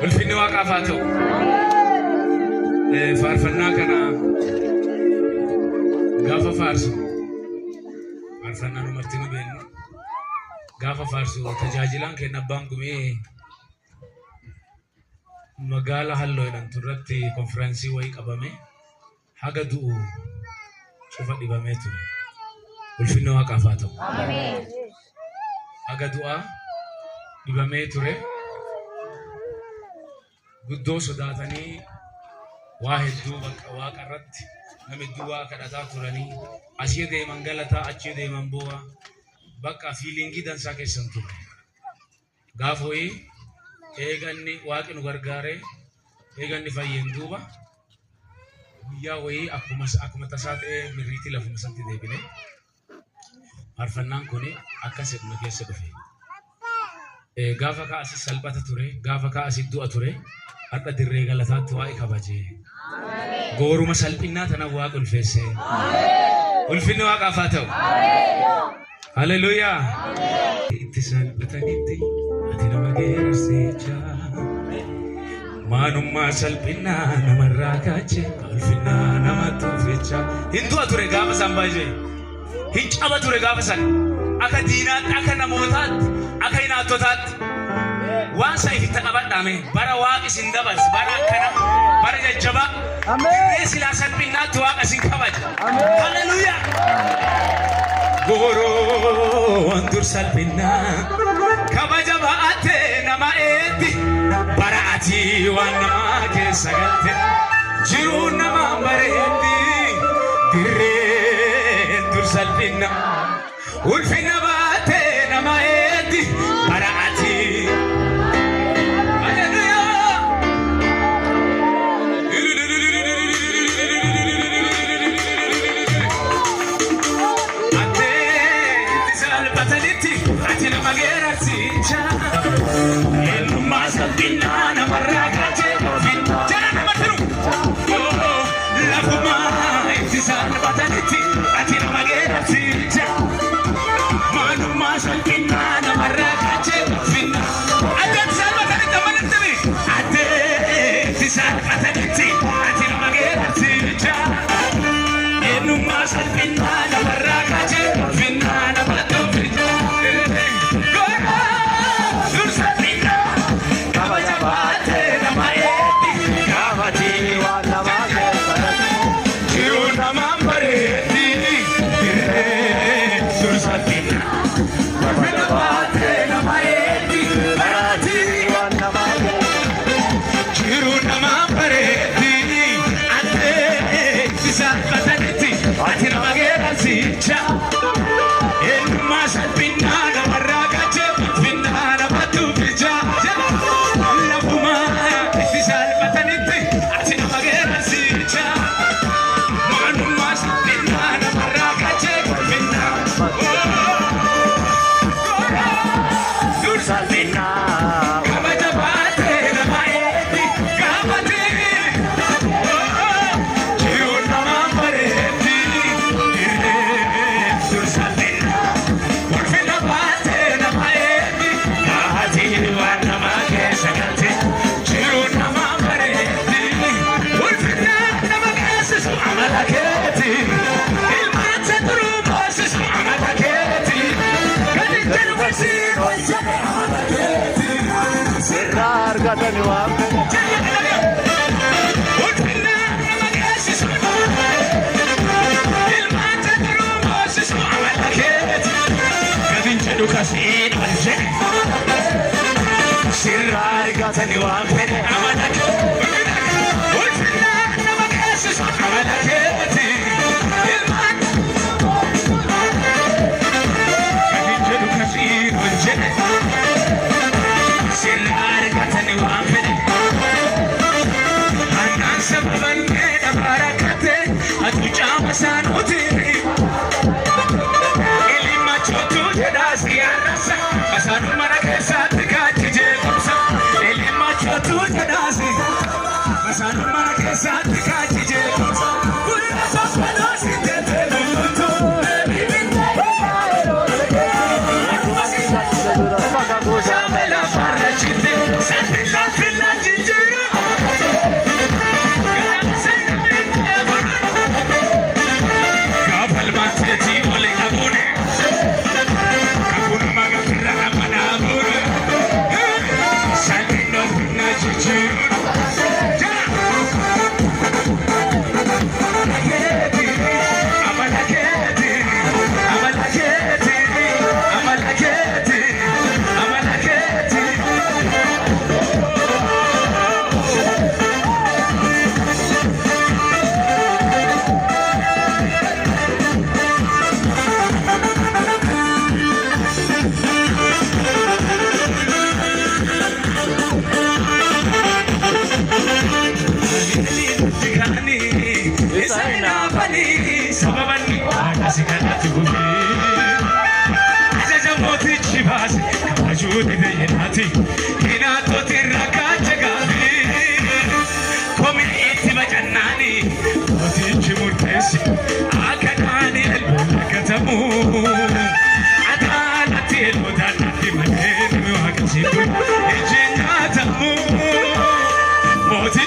ulfinni waaqaaf haa ta'u. Faarfannaa kana gaafa faarsu faarfannaa numarti nu beeknu gaafa faarsu tajaajilaan kenna abbaan gumee magaalaa Halloo jedhamtu irratti konfiraansii wayii qabame haga du'u cufa dhibamee ture. Ulfinni waaqaaf haa ta'u. Haga du'aa dhibamee ture. Guddoo sodaatanii waa hedduu bakka waaqa irratti namni du'aa kadhataa turanii asii deeman galataa achii deeman bu'aa bakka fiilingii dansaa keessan ture. Gaafa wayii eeganni waaqni nu gargaaree eeganni fayyeen duuba guyyaa wayii akkuma tasaa ta'ee mirriitii lafuma sanatti deebine faarfannaan kun akkas jedhuma keessa dhufe. Gaafa kaasii salphata ture, gaafa kaasii du'a ture, har'a dirree galataatti waa'ee kabajee. Gooruma salphinaa tana waaqa ulfeesse. Ulfinni waaqaaf haa ta'u. Haleluuyaa. Itti salphatanitti ati nama geerarsicha. Maanummaa salphinaa namarraa kaache ulfinnaa nama tuuficha. Hin du'a ture gaafa san baay'ee. Hin caba ture gaafa san. Akka diinaatti, akka namootaatti, akka hinaattotaatti. Waan saifitti qabadhaame bara waaqi sin dabas bara akkana bara jajjabaa. Amen. Sila salphinaatti waaqa sin kabaja. Haleluuyaa. Gooroon dur salphinaa kabaja ba'atte nama eetti bara ati waan namaa keessa galte jiruu nama bareetti dirreen dur salphinaa ulfina ba'atte nama eetti bara ati. Salpinana marrakache finjana namatru lafuma intisar bataniti atina magera sinja manuma salpinana marrakache finjana adan salbatanita manatami ade intisar bataniti atina magera sinja enuma salpinana marrakache finjana batofija Gata ni wape Sirar gata ni wape Sanuti, ilma chotu jedas kiarasa, asanu mana kesat kaji jebsa, ilma chotu jedas. Asigana tubi Jaja moti chibas Kajudi de yenati Hina toti rakacha gavi Komi iti bajannani Toti chimurtesi Akadani elbola katamu Adalati elbodanati madeni Mwakasibu Ejinatamu Moti